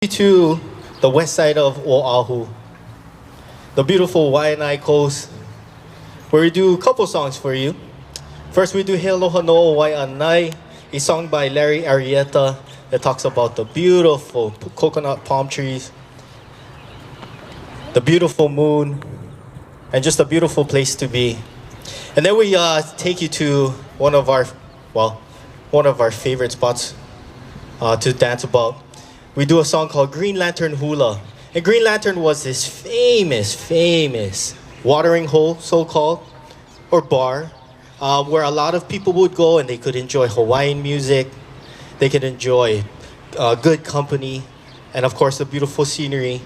To the west side of Oahu, the beautiful Waianae Coast, where we do a couple songs for you. First, we do He Aloha no Waianae, a song by Larry Arietta that talks about the beautiful coconut palm trees, the beautiful moon, and just a beautiful place to be. And then we take you to one of our favorite spots to dance about. We do a song called Green Lantern Hula. And Green Lantern was this famous watering hole, so-called, or bar, where a lot of people would go and they could enjoy Hawaiian music, they could enjoy good company, and of course the beautiful scenery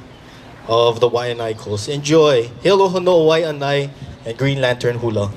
of the Waianae Coast. Enjoy He Aloha no Waianae and Green Lantern Hula.